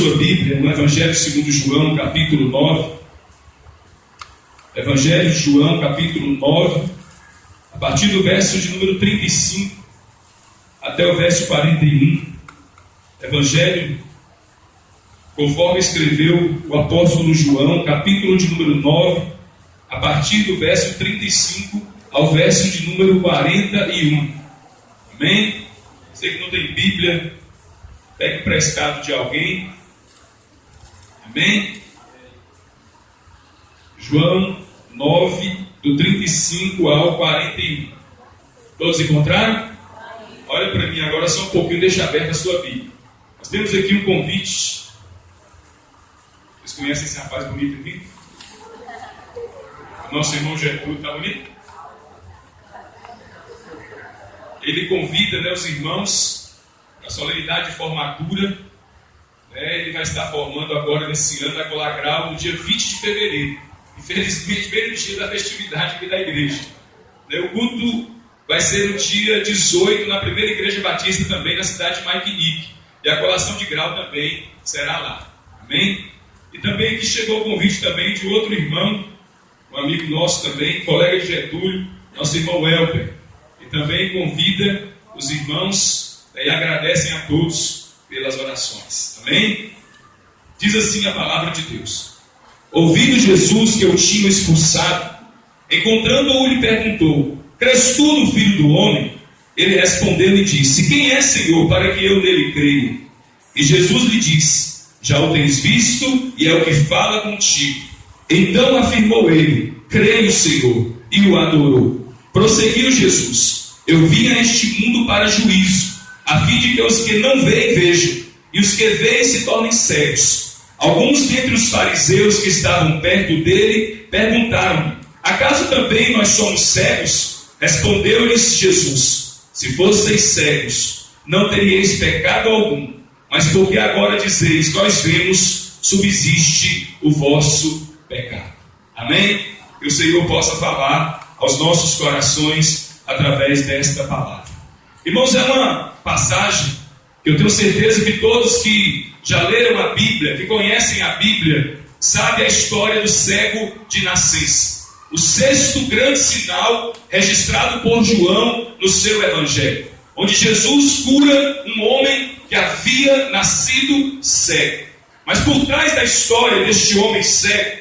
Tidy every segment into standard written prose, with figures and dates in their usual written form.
sua Bíblia no Evangelho segundo João, capítulo 9. Evangelho de João, capítulo 9, a partir do verso de número 35 até o verso 41. Evangelho, conforme escreveu o apóstolo João, capítulo de número 9, a partir do verso 35 ao verso de número 41. Amém? Você que não tem Bíblia, pegue emprestado de alguém. Amém? João 9, do 35 ao 41. Todos encontraram? Olha para mim agora só um pouquinho, deixa aberta a sua Bíblia. Nós temos aqui um convite. Vocês conhecem esse rapaz bonito aqui? O nosso irmão Getúlio, está bonito? Ele convida, os irmãos à solenidade de formatura. Ele vai estar formando agora nesse ano da Colar Grau no dia 20 de fevereiro. Infelizmente, bem no dia da festividade aqui da igreja. O culto vai ser no dia 18 na primeira igreja batista também na cidade de Maikinique. E a colação de grau também será lá. Amém? E também aqui chegou o convite também de outro irmão, um amigo nosso também, colega de Getúlio, nosso irmão Elber. E também convida os irmãos e agradecem a todos pelas orações. Amém? Diz assim a palavra de Deus. Ouvindo Jesus que eu tinha expulsado, encontrando-o, lhe perguntou: crês tu no Filho do Homem? Ele respondeu e disse: quem é, Senhor, para que eu nele creia? E Jesus lhe disse: já o tens visto e é o que fala contigo. Então afirmou ele: creio, Senhor, e o adorou. Prosseguiu Jesus: eu vim a este mundo para juízo, a fim de que os que não veem vejam, e os que veem se tornem cegos. Alguns dentre os fariseus que estavam perto dele perguntaram-lhe: acaso também nós somos cegos? Respondeu-lhes Jesus: se fosseis cegos, não teríeis pecado algum, mas porque agora dizeis, nós vemos, subsiste o vosso pecado. Amém? Que o Senhor possa falar aos nossos corações através desta palavra. Irmãos, é uma passagem que eu tenho certeza que todos que já leram a Bíblia, que conhecem a Bíblia, sabem a história do cego de nascença. O sexto grande sinal registrado por João no seu Evangelho, onde Jesus cura um homem que havia nascido cego. Mas por trás da história deste homem cego,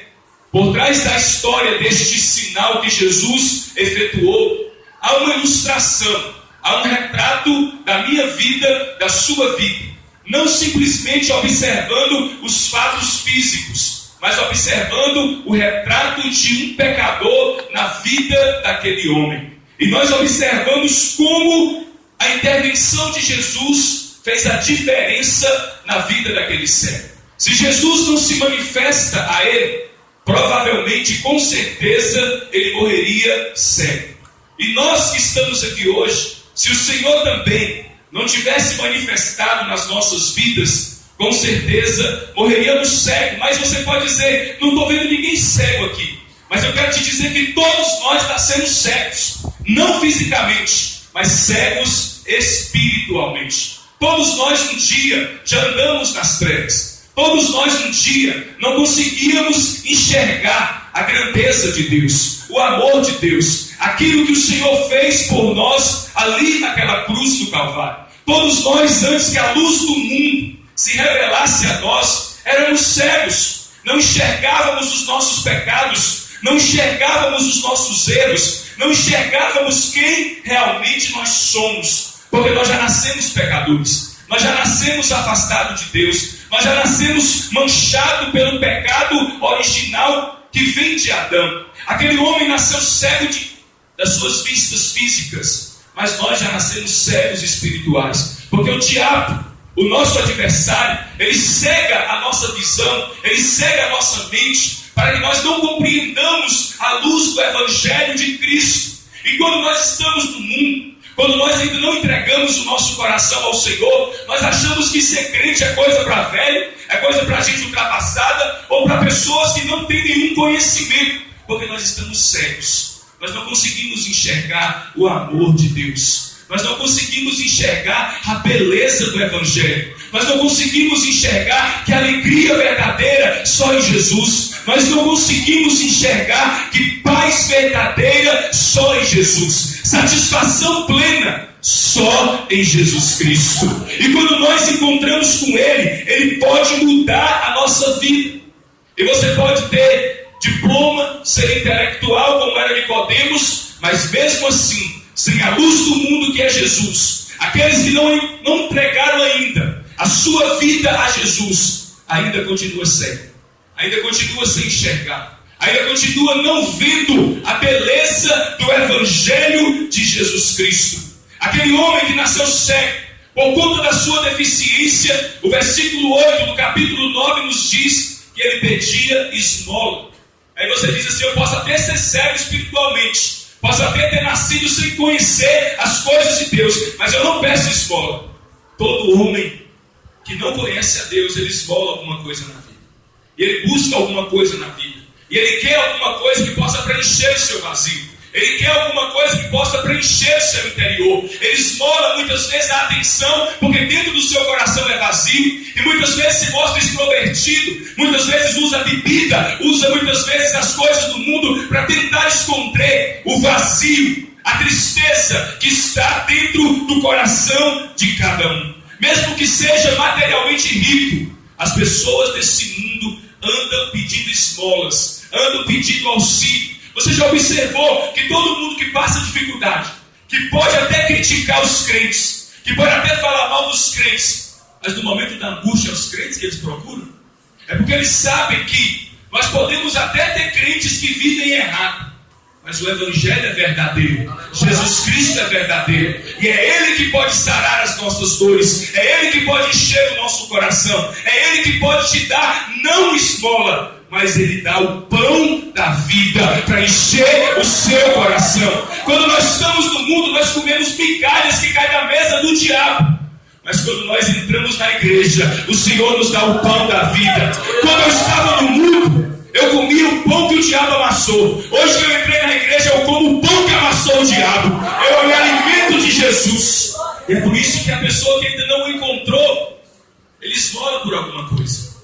por trás da história deste sinal que Jesus efetuou, há uma ilustração, há um retrato da minha vida, da sua vida. Não simplesmente observando os fatos físicos, mas observando o retrato de um pecador na vida daquele homem. E nós observamos como a intervenção de Jesus fez a diferença na vida daquele cego. Se Jesus não se manifesta a ele, provavelmente, com certeza, ele morreria cego. E nós que estamos aqui hoje, se o Senhor também não tivesse manifestado nas nossas vidas, com certeza morreríamos cegos. Mas você pode dizer: não estou vendo ninguém cego aqui. Mas eu quero te dizer que todos nós nascemos cegos, não fisicamente, mas cegos espiritualmente. Todos nós um dia já andamos nas trevas. Todos nós um dia não conseguíamos enxergar a grandeza de Deus, o amor de Deus, aquilo que o Senhor fez por nós ali naquela cruz do Calvário. Todos nós, antes que a luz do mundo se revelasse a nós, éramos cegos, não enxergávamos os nossos pecados, não enxergávamos os nossos erros, não enxergávamos quem realmente nós somos, porque nós já nascemos pecadores, nós já nascemos afastados de Deus, nós já nascemos manchados pelo pecado original que vem de Adão. Aquele homem nasceu cego das suas vistas físicas, mas nós já nascemos cegos espirituais, porque o diabo, o nosso adversário, ele cega a nossa visão, ele cega a nossa mente, para que nós não compreendamos a luz do Evangelho de Cristo. E quando nós estamos no mundo, quando nós ainda não entregamos o nosso coração ao Senhor, nós achamos que ser crente é coisa para velho, é coisa para gente ultrapassada, ou para pessoas que não têm nenhum conhecimento, porque nós estamos cegos. Nós não conseguimos enxergar o amor de Deus. Nós não conseguimos enxergar a beleza do Evangelho. Nós não conseguimos enxergar que a alegria verdadeira só em Jesus. Nós não conseguimos enxergar que paz verdadeira só em Jesus. Satisfação plena só em Jesus Cristo. E quando nós encontramos com Ele, Ele pode mudar a nossa vida. E você pode ter diploma, ser intelectual como era Nicodemos, mas mesmo assim, sem a luz do mundo que é Jesus, aqueles que não entregaram ainda a sua vida a Jesus, ainda continua cego, ainda continua sem enxergar, ainda continua não vendo a beleza do Evangelho de Jesus Cristo. Aquele homem que nasceu cego, por conta da sua deficiência, o versículo 8 do capítulo 9 nos diz que ele pedia esmola. Aí você diz assim: eu posso até ser cego espiritualmente, posso até ter nascido sem conhecer as coisas de Deus, mas eu não peço esmola. Todo homem que não conhece a Deus, ele esmola alguma coisa na vida, e ele busca alguma coisa na vida, e ele quer alguma coisa que possa preencher o seu vazio. Ele quer alguma coisa que possa preencher o seu interior. Ele esmola muitas vezes a atenção, porque dentro do seu coração é vazio, e muitas vezes se mostra extrovertido, muitas vezes usa bebida, usa muitas vezes as coisas do mundo para tentar esconder o vazio, a tristeza que está dentro do coração de cada um. Mesmo que seja materialmente rico, as pessoas desse mundo andam pedindo esmolas, andam pedindo auxílio. Você já observou que todo mundo que passa dificuldade, que pode até criticar os crentes, que pode até falar mal dos crentes, mas no momento da angústia, os crentes que eles procuram, é porque eles sabem que nós podemos até ter crentes que vivem errado, mas o Evangelho é verdadeiro, Jesus Cristo é verdadeiro, e é Ele que pode sarar as nossas dores, é Ele que pode encher o nosso coração, é Ele que pode te dar não esmola, mas Ele dá o pão da vida para encher o seu coração. Quando nós estamos no mundo, nós comemos migalhas que caem da mesa do diabo. Mas quando nós entramos na igreja, o Senhor nos dá o pão da vida. Quando eu estava no mundo, eu comia o pão que o diabo amassou. Hoje que eu entrei na igreja, eu como o pão que amassou o diabo. Eu me alimento de Jesus. E é por isso que a pessoa que ainda não o encontrou, ele esmola por alguma coisa.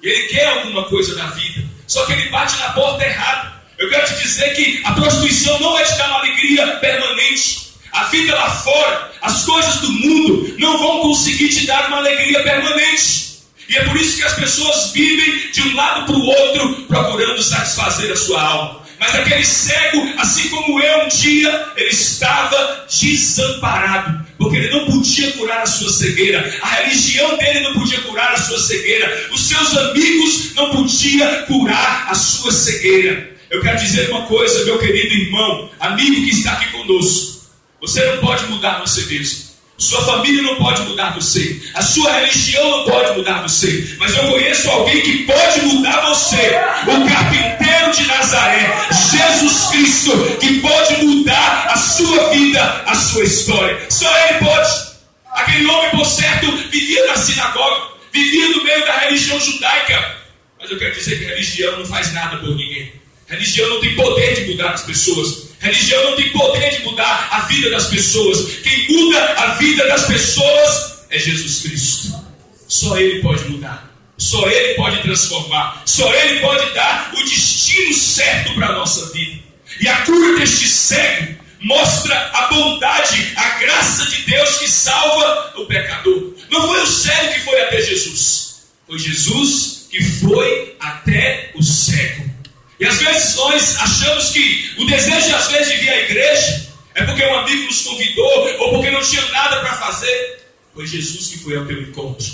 Ele quer alguma coisa na vida, só que ele bate na porta errada. Eu quero te dizer que a prostituição não vai te dar uma alegria permanente. A vida lá fora, as coisas do mundo não vão conseguir te dar uma alegria permanente. E é por isso que as pessoas vivem de um lado para o outro, procurando satisfazer a sua alma. Mas aquele cego, assim como eu um dia, ele estava desamparado, porque ele não podia curar a sua cegueira, a religião dele não podia curar a sua cegueira, os seus amigos não podiam curar a sua cegueira. Eu quero dizer uma coisa, meu querido irmão, amigo que está aqui conosco: você não pode mudar você mesmo, sua família não pode mudar você, a sua religião não pode mudar você, mas eu conheço alguém que pode mudar você, o carpinteiro de Nazaré, Jesus Cristo, que pode mudar a sua vida, a sua história. Só Ele pode. Aquele homem, por certo, vivia na sinagoga, vivia no meio da religião judaica, mas eu quero dizer que a religião não faz nada por ninguém. Religião não tem poder de mudar as pessoas. Religião não tem poder de mudar a vida das pessoas. Quem muda a vida das pessoas é Jesus Cristo. Só Ele pode mudar. Só Ele pode transformar. Só Ele pode dar o destino certo para a nossa vida. E a cura deste cego mostra a bondade, a graça de Deus que salva o pecador. Não foi o cego que foi até Jesus. Foi Jesus que foi até o cego. E às vezes nós achamos que o desejo às vezes de vir à igreja é porque um amigo nos convidou, ou porque não tinha nada para fazer. Foi Jesus que foi ao teu encontro.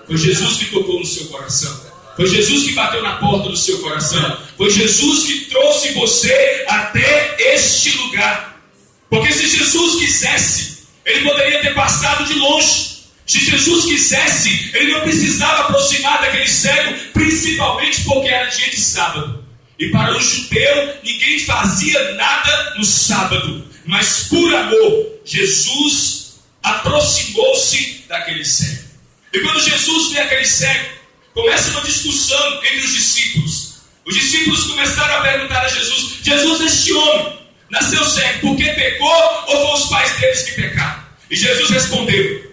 Foi Jesus que tocou no seu coração. Foi Jesus que bateu na porta do seu coração. Foi Jesus que trouxe você até este lugar. Porque se Jesus quisesse, Ele poderia ter passado de longe. Se Jesus quisesse, Ele não precisava aproximar daquele cego, principalmente porque era dia de sábado. E para o judeu, ninguém fazia nada no sábado. Mas por amor, Jesus aproximou-se daquele cego. E quando Jesus vê aquele cego, começa uma discussão entre os discípulos. Os discípulos começaram a perguntar a Jesus: Jesus, este homem nasceu cego porque pecou ou foram os pais deles que pecaram? E Jesus respondeu: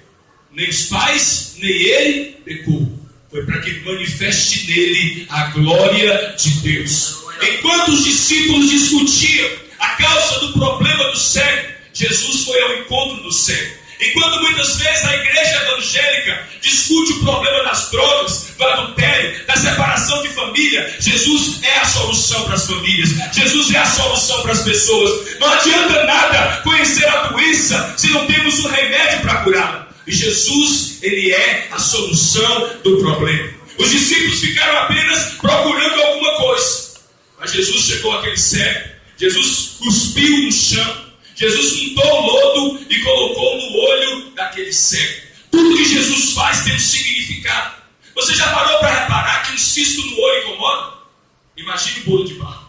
Nem os pais, nem ele pecou. Foi para que manifeste nele a glória de Deus. Enquanto os discípulos discutiam a causa do problema do cego, Jesus foi ao encontro do cego. Enquanto muitas vezes a igreja evangélica discute o problema das drogas, do adultério, da separação de família, Jesus é a solução para as famílias. Jesus é a solução para as pessoas. Não adianta nada conhecer a doença se não temos um remédio para curá-la. E Jesus, ele é a solução do problema. Os discípulos ficaram apenas procurando alguma coisa. Mas Jesus chegou àquele cego. Jesus cuspiu no chão. Jesus untou o lodo e colocou no olho daquele cego. Tudo que Jesus faz tem um significado. Você já parou para reparar que um cisto no olho incomoda? Imagine o bolo de barro.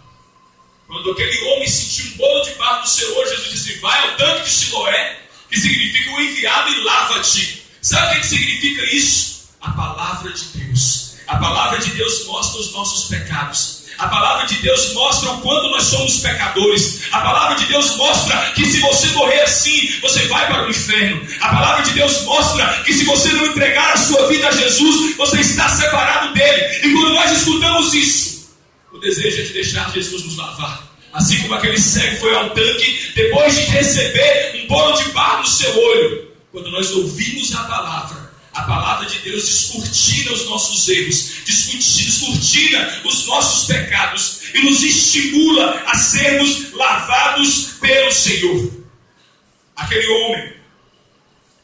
Quando aquele homem sentiu um bolo de barro no seu olho, Jesus disse: vai ao tanque de Siloé, que significa o enviado, e lava-te. Sabe o que significa isso? A palavra de Deus. A palavra de Deus mostra os nossos pecados. A palavra de Deus mostra o quanto nós somos pecadores. A palavra de Deus mostra que se você morrer assim, você vai para o inferno. A palavra de Deus mostra que se você não entregar a sua vida a Jesus, você está separado dele. E quando nós escutamos isso, o desejo é de deixar Jesus nos lavar. Assim como aquele cego foi ao tanque, depois de receber um bolo de barro no seu olho. Quando nós ouvimos a palavra de Deus descortina os nossos erros, descortina os nossos pecados e nos estimula a sermos lavados pelo Senhor. Aquele homem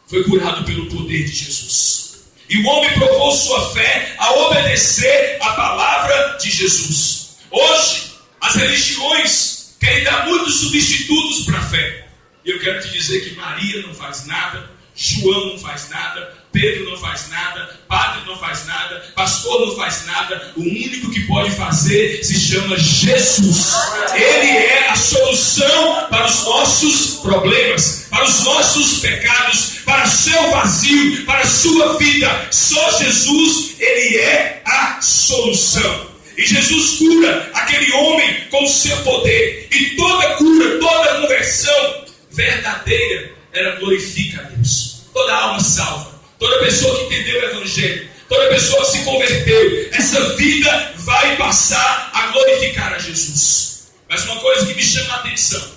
foi curado pelo poder de Jesus. E o homem provou sua fé a obedecer a palavra de Jesus. Hoje, as religiões querem dar muitos substitutos para a fé. E eu quero te dizer que Maria não faz nada, João não faz nada, Pedro não faz nada, padre não faz nada, pastor não faz nada. O único que pode fazer se chama Jesus. Ele é a solução para os nossos problemas, para os nossos pecados, para o seu vazio, para a sua vida. Só Jesus, ele é a solução. E Jesus cura aquele homem com o seu poder. E toda cura, toda conversão verdadeira, ela glorifica a Deus. Toda alma salva, toda pessoa que entendeu o Evangelho, toda pessoa que se converteu, essa vida vai passar a glorificar a Jesus. Mas uma coisa que me chama a atenção: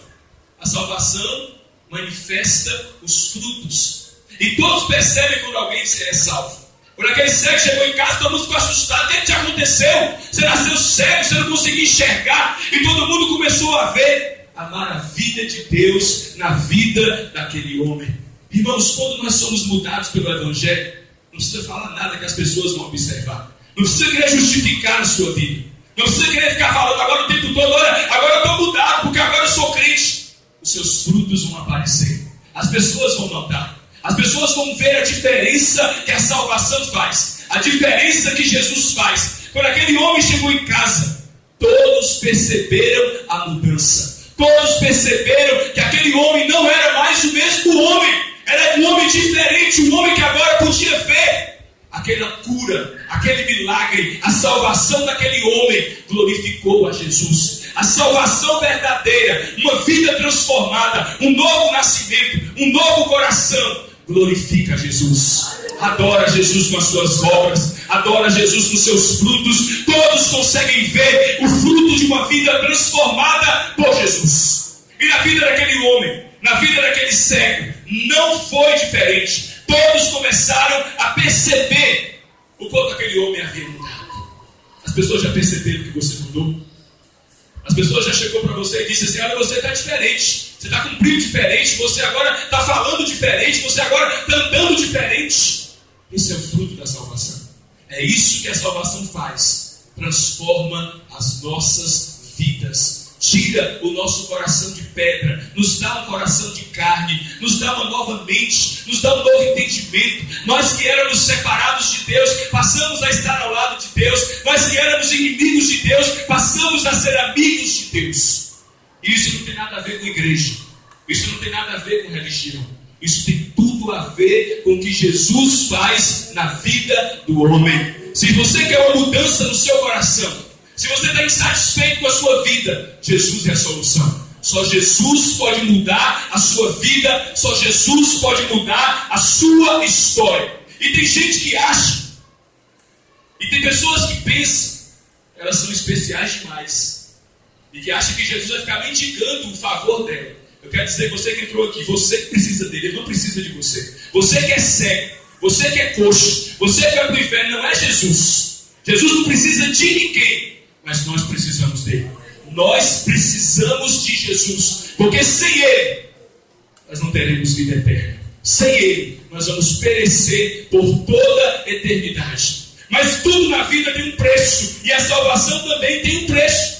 a salvação manifesta os frutos. E todos percebem quando alguém é salvo. Quando aquele cego chegou em casa, todo mundo ficou assustado. O que te aconteceu? Você nasceu cego, você não conseguia enxergar. E todo mundo começou a ver a maravilha de Deus na vida daquele homem. Irmãos, quando nós somos mudados pelo Evangelho, não precisa falar nada que as pessoas vão observar. Não precisa querer justificar a sua vida. Não precisa querer ficar falando agora o tempo todo: olha, agora eu estou mudado, porque agora eu sou crente. Os seus frutos vão aparecer. As pessoas vão notar. As pessoas vão ver a diferença que a salvação faz. A diferença que Jesus faz. Quando aquele homem chegou em casa, todos perceberam a mudança. Todos perceberam que aquele homem não era mais o mesmo homem. Era um homem diferente, um homem que agora podia ver aquela cura, aquele milagre. A salvação daquele homem glorificou a Jesus. A salvação verdadeira, uma vida transformada, um novo nascimento, um novo coração, glorifica a Jesus. Adora Jesus com as suas obras, adora Jesus com seus frutos. Todos conseguem ver o fruto de uma vida transformada por Jesus. E na vida daquele homem, na vida daquele cego, não foi diferente. Todos começaram a perceber o quanto aquele homem havia mudado. As pessoas já perceberam que você mudou. As pessoas já chegou para você e disse assim: olha, você está diferente, você está com um brilho diferente, você agora está falando diferente, você agora está andando diferente. Esse é o fruto da salvação. É isso que a salvação faz. Transforma as nossas vidas. Tira o nosso coração de pedra, nos dá um coração de carne, nos dá uma nova mente, nos dá um novo entendimento. Nós que éramos separados de Deus, passamos a estar ao lado de Deus. Nós que éramos inimigos de Deus, passamos a ser amigos de Deus. E isso não tem nada a ver com igreja, isso não tem nada a ver com religião. Isso tem tudo a ver com o que Jesus faz na vida do homem. Se você quer uma mudança no seu coração, se você está insatisfeito com a sua vida, Jesus é a solução. Só Jesus pode mudar a sua vida, só Jesus pode mudar a sua história. E tem gente que acha, e tem pessoas que pensam, elas são especiais demais, e que acham que Jesus vai ficar mendigando o favor dela. Eu quero dizer, você que entrou aqui, você que precisa dele, ele não precisa de você. Você que é cego, você que é coxo, você que vai para o inferno, não é Jesus. Jesus não precisa de ninguém, mas nós precisamos dele. Nós precisamos de Jesus, porque sem ele, nós não teremos vida eterna. Sem ele, nós vamos perecer por toda a eternidade. Mas tudo na vida tem um preço, e a salvação também tem um preço.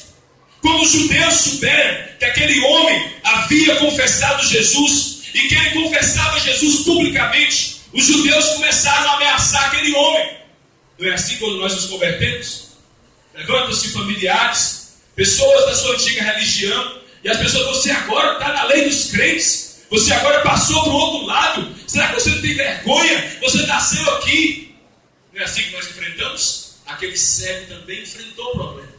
Quando os judeus souberam que aquele homem havia confessado Jesus, e que ele confessava Jesus publicamente, os judeus começaram a ameaçar aquele homem. Não é assim quando nós nos convertemos? Levantam-se familiares, pessoas da sua antiga religião, e as pessoas, você agora está na lei dos crentes, você agora passou para o outro lado, será que você não tem vergonha? Você nasceu aqui. Não é assim que nós enfrentamos? Aquele cego também enfrentou o problema.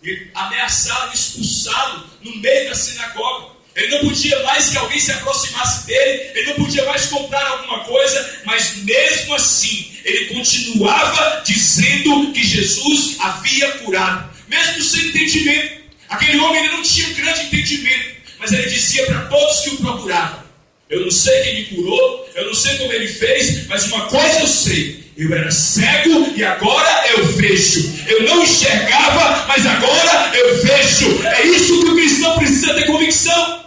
E ameaçaram expulsá-lo no meio da sinagoga. Ele não podia mais que alguém se aproximasse dele, ele não podia mais comprar alguma coisa, mas mesmo assim, ele continuava dizendo que Jesus havia curado, mesmo sem entendimento. Aquele homem ele não tinha um grande entendimento, mas ele dizia para todos que o procuravam: eu não sei quem me curou, eu não sei como ele fez, mas uma coisa eu sei: eu era cego e agora eu vejo. Eu não enxergava, mas agora eu vejo. É isso que o cristão precisa ter convicção.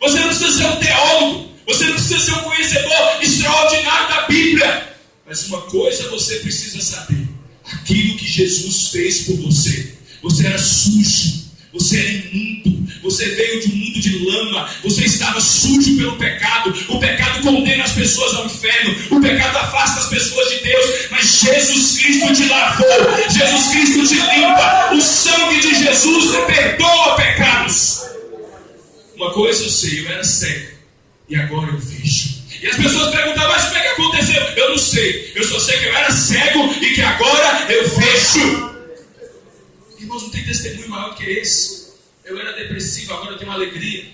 Você não precisa ser um teólogo, você não precisa ser um conhecedor extraordinário da Bíblia, mas uma coisa você precisa saber: aquilo que Jesus fez por você. Você era sujo, você era imundo, você veio de um mundo de lama, você estava sujo pelo pecado. O pecado condena as pessoas ao inferno, o pecado afasta as pessoas de Deus, mas Jesus Cristo te lavou, Jesus Cristo te limpa, o sangue de Jesus perdoa pecados. Uma coisa eu sei: eu era cego e agora eu vejo. E as pessoas perguntam: mas como é que aconteceu? Eu não sei, eu só sei que eu era cego e que agora eu vejo. Irmãos, não tem testemunho maior que esse. Eu era depressivo, agora eu tenho alegria.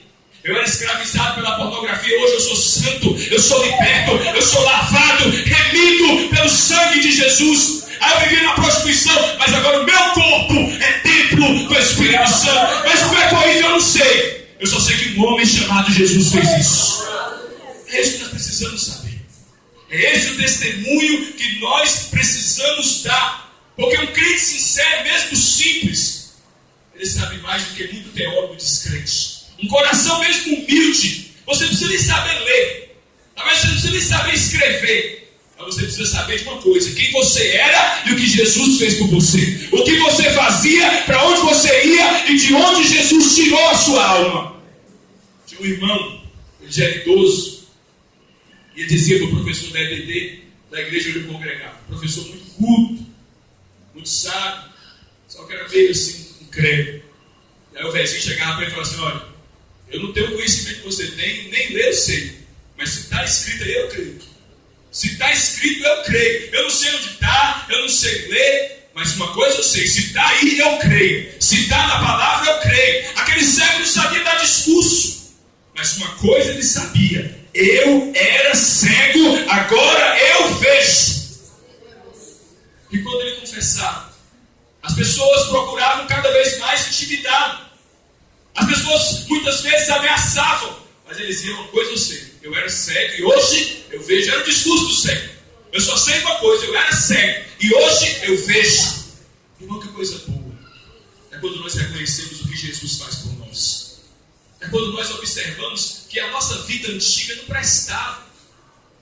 Eu era escravizado pela pornografia, hoje eu sou santo, eu sou liberto, eu sou lavado, remido pelo sangue de Jesus. Aí eu vivi na prostituição, mas agora o meu corpo é templo do Espírito Santo. Mas como é que foi isso? Eu não sei. Eu só sei que um homem chamado Jesus fez isso. É isso que nós precisamos saber. É esse o testemunho que nós precisamos dar. Porque um crente sincero, mesmo simples, ele sabe mais do que muito teólogo descrente. Um coração mesmo humilde, você não precisa nem saber ler, talvez você não precisa nem saber escrever, mas você precisa saber de uma coisa: quem você era e o que Jesus fez por você, o que você fazia, para onde você ia e de onde Jesus tirou a sua alma. Tinha um irmão, ele já era idoso, e ele dizia para o professor da EBD, da igreja onde eu congregava, professor muito culto, muito sábio, só que era meio assim, um credo. E aí o velhinho chegava para ele e falava assim: olha, eu não tenho o conhecimento que você tem, nem ler eu sei, mas se está escrito aí eu creio. Se está escrito eu creio. Eu não sei onde está, eu não sei ler, mas uma coisa eu sei: se está aí eu creio, se está na palavra eu creio. Aquele cego não sabia dar discurso, mas uma coisa ele sabia: eu era cego, agora eu vejo. E quando ele confessava, as pessoas procuravam cada vez mais intimidá-lo. As pessoas muitas vezes ameaçavam, mas ele dizia: uma coisa eu sei: eu era cego e hoje eu vejo. Era o discurso do cego. Eu só sei uma coisa: eu era cego e hoje eu vejo. Irmão, que coisa boa é quando nós reconhecemos o que Jesus faz por nós. É quando nós observamos que a nossa vida antiga não prestava.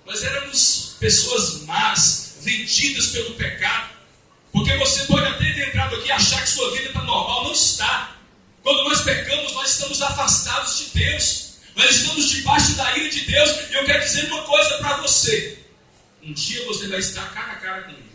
Nós éramos pessoas más, vendidas pelo pecado. Porque você pode até ter entrado aqui e achar que sua vida está normal. Não está. Quando nós pecamos, nós estamos afastados de Deus. Nós estamos debaixo da ira de Deus. E eu quero dizer uma coisa para você: um dia você vai estar cara a cara com Ele.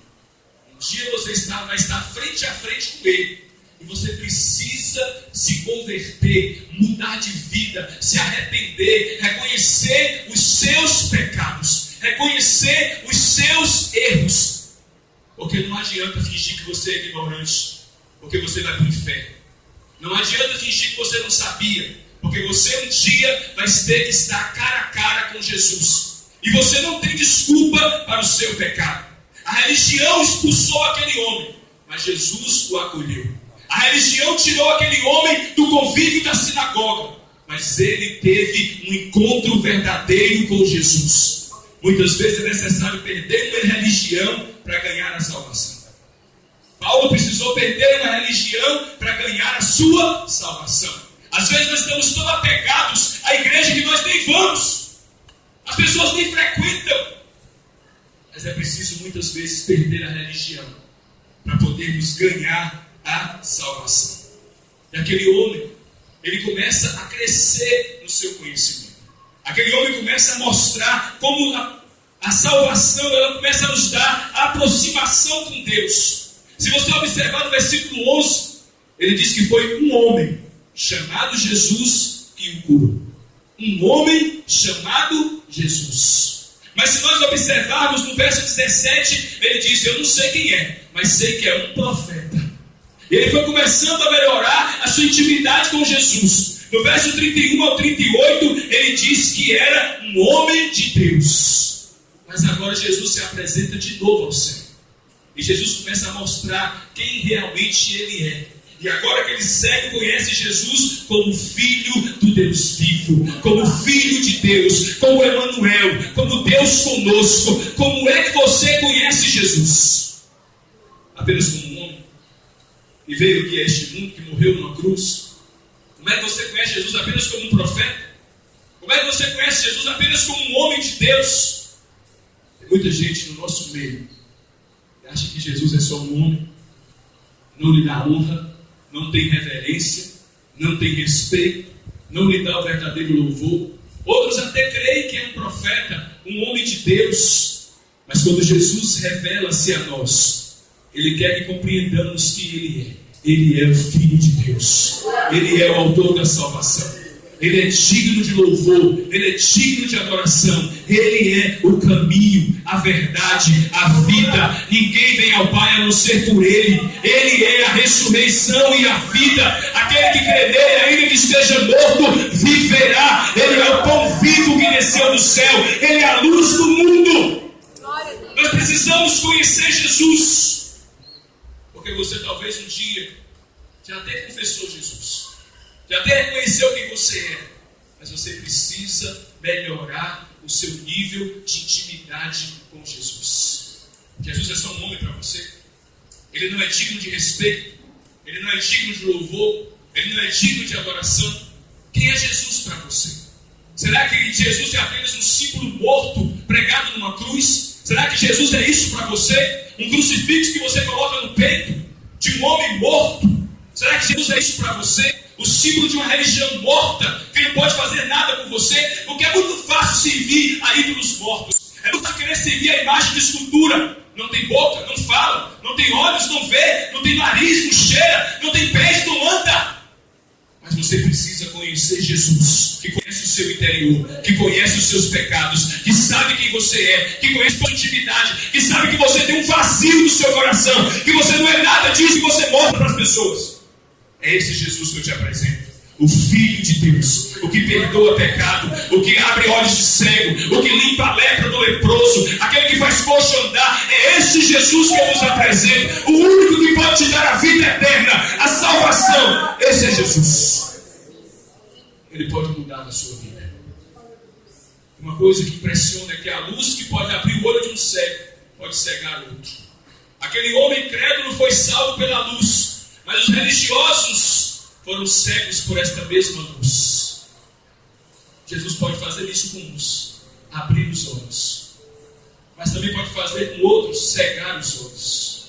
Um dia você vai estar frente a frente com Ele. E você precisa se converter, mudar de vida, se arrepender, reconhecer os seus pecados, reconhecer os seus erros. Porque não adianta fingir que você é ignorante, porque você vai para o inferno. Não adianta fingir que você não sabia, Porque você um dia vai ter que estar cara a cara com Jesus. E você não tem desculpa para o seu pecado. A religião expulsou aquele homem, mas Jesus o acolheu. A religião tirou aquele homem do convívio da sinagoga, mas ele teve um encontro verdadeiro com Jesus. Muitas vezes é necessário perder uma religião para ganhar a salvação. Paulo precisou perder uma religião para ganhar a sua salvação. Às vezes nós estamos tão apegados à igreja que nós nem vamos. As pessoas nem frequentam. Mas é preciso muitas vezes perder a religião para podermos ganhar a salvação. E aquele homem, ele começa a crescer no seu conhecimento. Aquele homem começa a mostrar como a salvação, ela começa a nos dar a aproximação com Deus. Se você observar no versículo 11, ele diz que foi um homem chamado Jesus que o curou. Um homem chamado Jesus. Mas se nós observarmos no verso 17, ele diz: eu não sei quem é, mas sei que é um profeta. Ele foi começando a melhorar a sua intimidade com Jesus. No verso 31 ao 38, ele diz que era um homem de Deus. Mas agora Jesus se apresenta de novo ao céu. E Jesus começa a mostrar quem realmente ele é. E agora aquele cego conhece Jesus como filho do Deus vivo, como filho de Deus, como Emanuel, como Deus conosco. Como é que você conhece Jesus? Apenas como um homem que veio aqui a este mundo, que morreu numa cruz? Como é que você conhece Jesus apenas como um profeta? Como é que você conhece Jesus apenas como um homem de Deus? Tem muita gente no nosso meio que acha que Jesus é só um homem, não lhe dá honra, não tem reverência, não tem respeito, não lhe dá o verdadeiro louvor. Outros até creem que é um profeta, um homem de Deus. Mas quando Jesus revela-se a nós, Ele quer que compreendamos que Ele é. Ele é o Filho de Deus. Ele é o autor da salvação. Ele é digno de louvor. Ele é digno de adoração. Ele é o caminho, a verdade, a vida. Ninguém vem ao Pai a não ser por Ele. Ele é a ressurreição e a vida. Aquele que crê nele, ainda que esteja morto, viverá. Ele é o pão vivo que desceu do céu. Ele é a luz do mundo. Nós precisamos conhecer Jesus. Porque você talvez um dia já até confessou Jesus. Já até reconheceu quem você é, mas você precisa melhorar o seu nível de intimidade com Jesus. Jesus é só um homem para você. Ele não é digno de respeito. Ele não é digno de louvor. Ele não é digno de adoração. Quem é Jesus para você? Será que Jesus é apenas um símbolo morto pregado numa cruz? Será que Jesus é isso para você? Um crucifixo que você coloca no peito de um homem morto? Será que Jesus é isso para você? O símbolo de uma religião morta, que não pode fazer nada por você, porque é muito fácil servir a ídolos mortos. É muito fácil querer servir a imagem de escultura. Não tem boca, não fala, não tem olhos, não vê, não tem nariz, não cheira, não tem pés, não anda. Mas você precisa conhecer Jesus, que conhece o seu interior, que conhece os seus pecados, que sabe quem você é, que conhece a sua intimidade, que sabe que você tem um vazio no seu coração, que você não é nada disso e você mostra para as pessoas. É esse Jesus que eu te apresento. O Filho de Deus, o que perdoa pecado, o que abre olhos de cego, o que limpa a lepra do leproso, aquele que faz coxo andar. É esse Jesus que eu vos apresento, o único que pode te dar a vida eterna, a salvação. Esse é Jesus. Ele pode mudar a sua vida. Uma coisa que impressiona é que a luz que pode abrir o olho de um cego pode cegar outro. Aquele homem incrédulo foi salvo pela luz, mas os religiosos foram cegos por esta mesma luz. Jesus pode fazer isso com uns, abrir os olhos, mas também pode fazer com outros, cegar os olhos.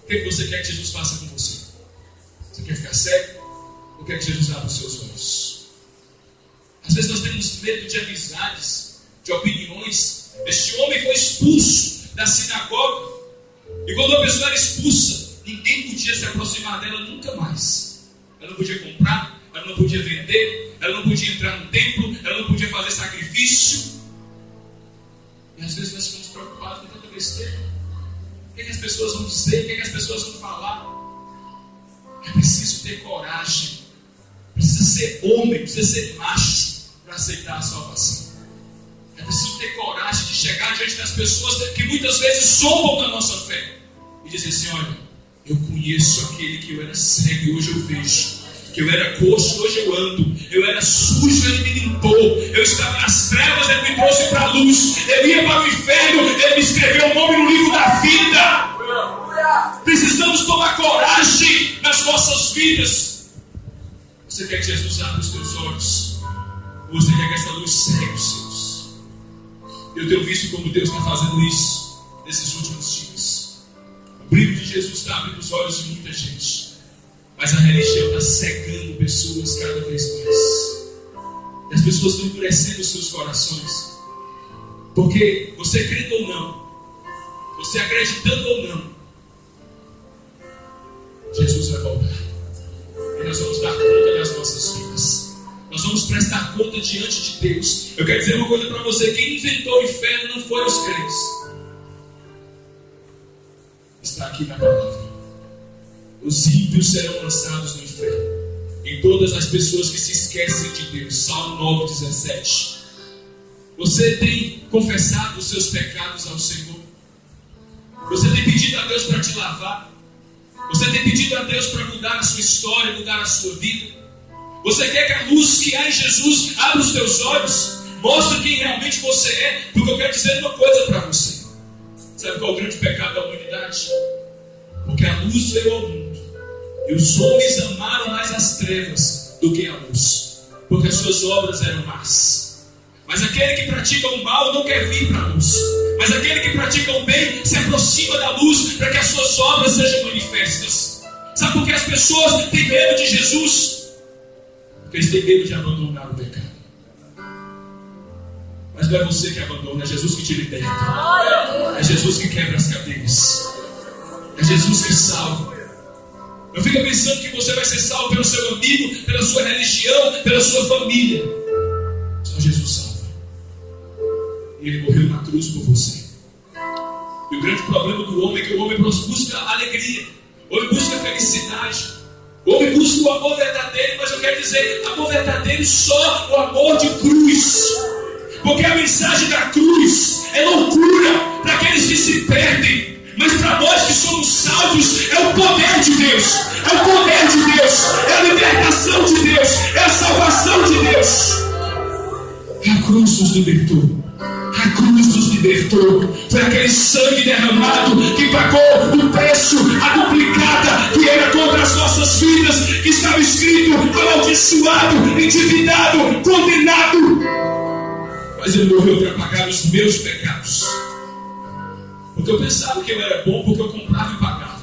O que você quer que Jesus faça com você? Você quer ficar cego? Ou quer que Jesus abra os seus olhos? Às vezes nós temos medo de amizades, de opiniões. Este homem foi expulso da sinagoga, e quando a pessoa era expulsa, ninguém podia se aproximar dela nunca mais. Ela não podia comprar, ela não podia vender, ela não podia entrar no templo, ela não podia fazer sacrifício. E às vezes nós ficamos preocupados com tanta besteira. O que as pessoas vão dizer? O que as pessoas vão falar? É preciso ter coragem, precisa ser homem, precisa ser macho para aceitar a salvação. É preciso ter coragem de chegar diante das pessoas que muitas vezes zombam da nossa fé e dizer assim: olha, eu conheço aquele que eu era cego e hoje eu vejo, que eu era coxo, hoje eu ando, eu era sujo, ele me limpou, eu estava nas trevas, ele me trouxe para a luz, eu ia para o inferno, ele me escreveu o nome no livro da vida. Precisamos tomar coragem nas nossas vidas. Você quer que Jesus abra os teus olhos? Ou você quer que essa luz cegue os seus? Eu tenho visto como Deus está fazendo isso nesses últimos dias. O brilho de Jesus está abrindo os olhos de muita gente, mas a religião está cegando pessoas cada vez mais. E as pessoas estão endurecendo os seus corações. Porque você crendo ou não, você acreditando ou não, Jesus vai voltar. E nós vamos dar conta das nossas vidas. Nós vamos prestar conta diante de Deus. Eu quero dizer uma coisa para você: quem inventou o inferno não foi os crentes. Está aqui na palavra. Os ímpios serão lançados no inferno. Em todas as pessoas que se esquecem de Deus. Salmo 9:17. Você tem confessado os seus pecados ao Senhor? Você tem pedido a Deus para te lavar? Você tem pedido a Deus para mudar a sua história, mudar a sua vida? Você quer que a luz que há em Jesus abra os teus olhos? Mostre quem realmente você é? Porque eu quero dizer uma coisa para você. Sabe qual é o grande pecado da humanidade? Porque a luz veio ao mundo e os homens amaram mais as trevas do que a luz, porque as suas obras eram más. Mas aquele que pratica o mal não quer vir para a luz, mas aquele que pratica o bem se aproxima da luz para que as suas obras sejam manifestas. Sabe por que as pessoas têm medo de Jesus? Porque eles têm medo de abandonar o pecado. Mas não é você que abandona, é Jesus que te liberta. É Jesus que quebra as cadeias. É Jesus que salva. Não fica pensando que você vai ser salvo pelo seu amigo, pela sua religião, pela sua família. Só Jesus salva. E Ele morreu na cruz por você. E o grande problema do homem é que o homem busca alegria, o homem busca felicidade, o homem busca o amor verdadeiro. Mas eu quero dizer, amor verdadeiro só o amor de cruz. Porque a mensagem da cruz é loucura para aqueles que se perdem. Mas para nós que somos salvos, é o poder de Deus, é o poder de Deus, é a libertação de Deus, é a salvação de Deus. A cruz nos libertou, a cruz nos libertou. Foi aquele sangue derramado que pagou o preço, a duplicada que era contra as nossas vidas, que estava escrito: amaldiçoado, endividado, condenado. Mas Ele morreu para pagar os meus pecados. Porque eu pensava que eu era bom porque eu comprava e pagava.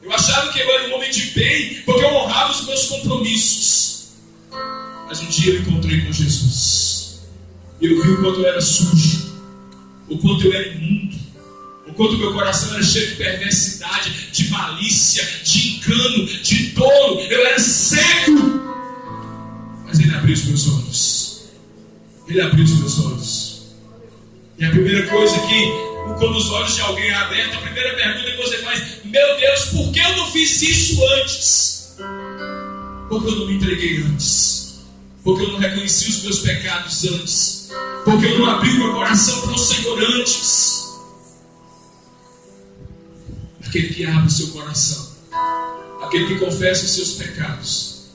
Eu achava que eu era um homem de bem porque eu honrava os meus compromissos. Mas um dia eu encontrei com Jesus. E eu vi o quanto eu era sujo, o quanto eu era imundo, o quanto meu coração era cheio de perversidade, de malícia, de engano, de dolo. Eu era cego. Mas Ele abriu os meus olhos. Ele abriu os meus olhos. E a primeira coisa que, quando os olhos de alguém é abertos, a primeira pergunta que você faz: meu Deus, por que eu não fiz isso antes? Porque eu não me entreguei antes? Porque eu não reconheci os meus pecados antes? Porque eu não abri o meu coração para o Senhor antes? Aquele que abre o seu coração, aquele que confessa os seus pecados,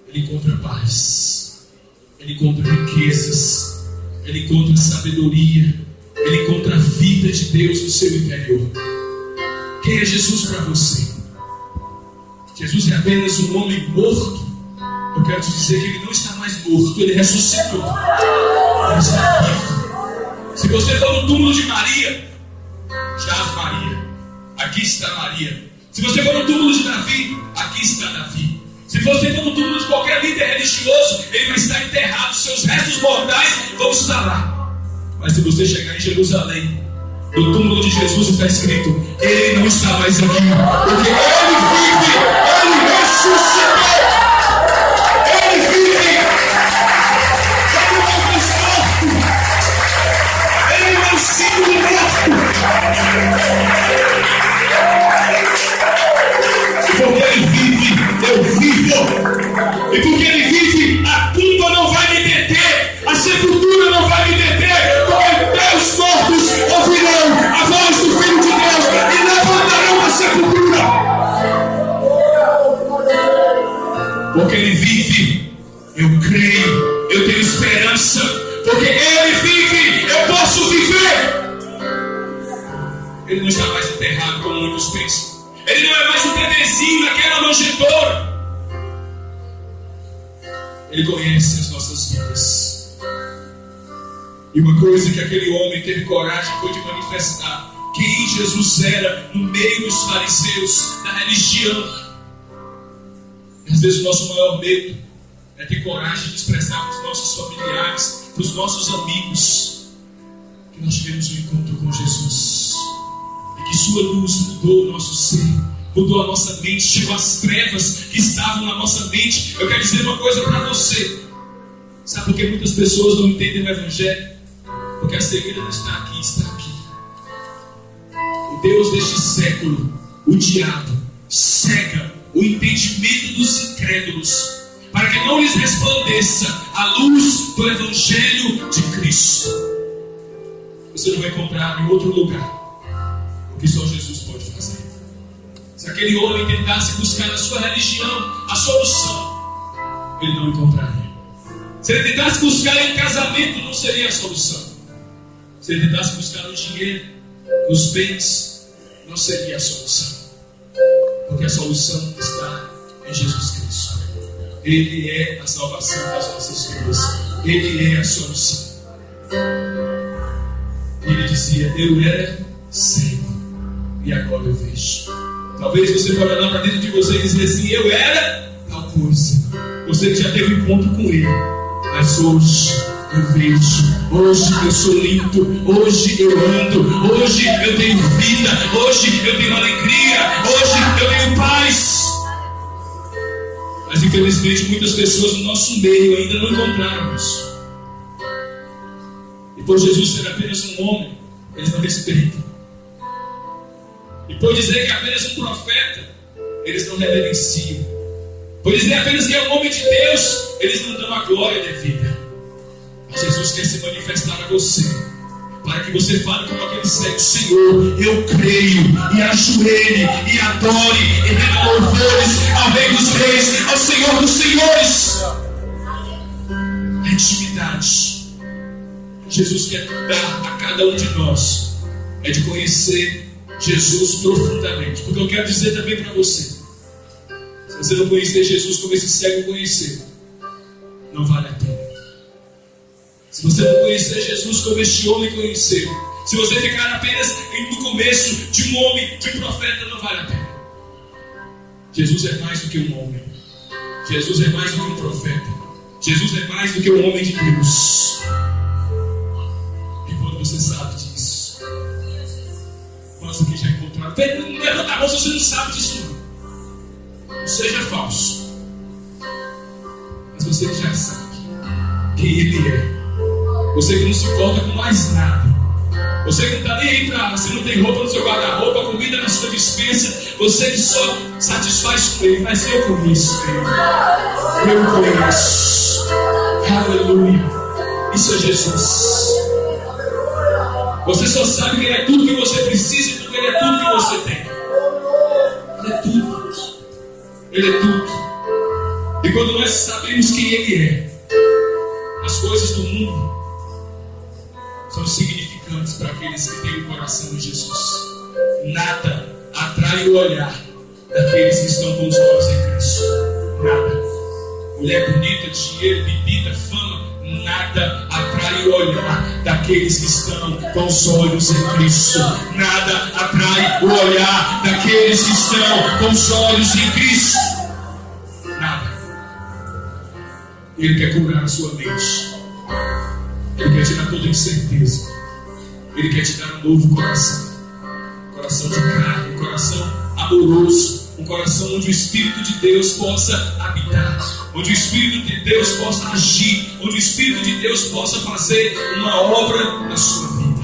ele encontra paz, ele encontra riquezas, ele encontra sabedoria, ele encontra a vida de Deus no seu interior. Quem é Jesus para você? Jesus é apenas um homem morto? Eu quero te dizer que Ele não está mais morto, Ele ressuscitou. Ele está vivo. Se você for no túmulo de Maria, jaz Maria, aqui está Maria. Se você for no túmulo de Davi, aqui está Davi. Se você for no túmulo de qualquer líder religioso, ele vai estar enterrado, seus restos mortais vão estar lá. Mas se você chegar em Jerusalém, no túmulo de Jesus está escrito: Ele não está mais aqui, porque Ele vive, Ele ressuscitou, Ele vive, Ele não é mais morto, Ele não é símbolo morto, porque Ele vive, eu vivo. como muitos pensam. Ele não é mais um bebezinho naquela manjedoura. Ele conhece as nossas vidas. E uma coisa que aquele homem teve coragem foi de manifestar quem Jesus era no meio dos fariseus, da religião. E às vezes o nosso maior medo é ter coragem de expressar para os nossos familiares, para os nossos amigos, que nós tivemos um encontro com Jesus. E que sua luz mudou o nosso ser, mudou a nossa mente, tirou as trevas que estavam na nossa mente. Eu quero dizer uma coisa para você. Sabe por que muitas pessoas não entendem o Evangelho? Porque a cegueira não está aqui, está aqui. O Deus deste século, o diabo, cega o entendimento dos incrédulos, para que não lhes resplandeça a luz do Evangelho de Cristo. Você não vai encontrar em outro lugar o que só Jesus pode fazer. Se aquele homem tentasse buscar na sua religião a solução, ele não encontraria. Se ele tentasse buscar em casamento, não seria a solução. Se ele tentasse buscar no dinheiro, nos bens, não seria a solução. Porque a solução está em Jesus Cristo. Ele é a salvação das nossas vidas. Ele é a solução. Ele dizia: eu era cego e agora eu vejo. Talvez você pode olhar para dentro de você e dizer assim: eu era tal coisa. Você que já teve um encontro com Ele. Mas hoje eu vejo. Hoje eu sou limpo. Hoje eu ando. Hoje eu tenho vida. Hoje eu tenho alegria. Hoje eu tenho paz. Mas infelizmente muitas pessoas no nosso meio ainda não encontraram isso. E por Jesus ser apenas um homem, eles não respeitam. E por dizer que é apenas um profeta, eles não reverenciam. Por dizer apenas que é um homem de Deus, eles não dão a glória devida. Mas Jesus quer se manifestar a você, para que você fale como aquele cego: Senhor, eu creio, e ajoelhe, e adore, e renda louvores ao Rei dos Reis, ao Senhor dos Senhores. A intimidade que Jesus quer dar a cada um de nós é de conhecer Jesus profundamente. Porque eu quero dizer também para você: se você não conhecer Jesus como esse cego conheceu, não vale a pena. Se você não conhecer Jesus como este homem conheceu, se você ficar apenas no começo de um homem, de um profeta, não vale a pena. Jesus é mais do que um homem. Jesus é mais do que um profeta. Jesus é mais do que um homem de Deus. E quando você sabe disso, quantos aqui já encontraram? Não levanta a mão se você não sabe disso. Não seja falso. Mas você que já sabe quem Ele é. Você que não se importa com mais nada. Você que não está nem aí para... Você não tem roupa no seu guarda-roupa, comida na sua despensa. Você que só satisfaz com Ele. Mas eu conheço Ele. Eu conheço. Aleluia. Isso é Jesus. Você só sabe que Ele é tudo que você precisa, porque Ele é tudo que você tem. Ele é tudo. Ele é tudo. E quando nós sabemos quem Ele é, as coisas do mundo são insignificantes para aqueles que têm o coração de Jesus. Nada atrai o olhar daqueles que estão com os olhos em Cristo. Nada. Mulher bonita, dinheiro, bebida, fama, nada atrai o olhar daqueles que estão com os olhos em Cristo. Nada atrai o olhar daqueles que estão com os olhos em Cristo. Nada. Ele quer curar a sua mente. Ele quer te dar toda incerteza. Ele quer te dar um novo coração. Coração de carne, um coração amoroso. Um coração onde o Espírito de Deus possa habitar. Onde o Espírito de Deus possa agir. Onde o Espírito de Deus possa fazer uma obra na sua vida.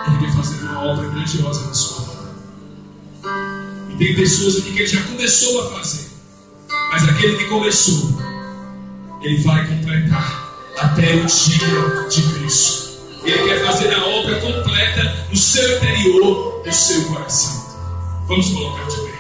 Ele quer fazer uma obra grandiosa na sua vida. E tem pessoas aqui que ele já começou a fazer. Mas aquele que começou, ele vai completar até o dia de Cristo. Ele quer fazer a obra completa no seu interior, no seu coração. Vamos colocar de pé.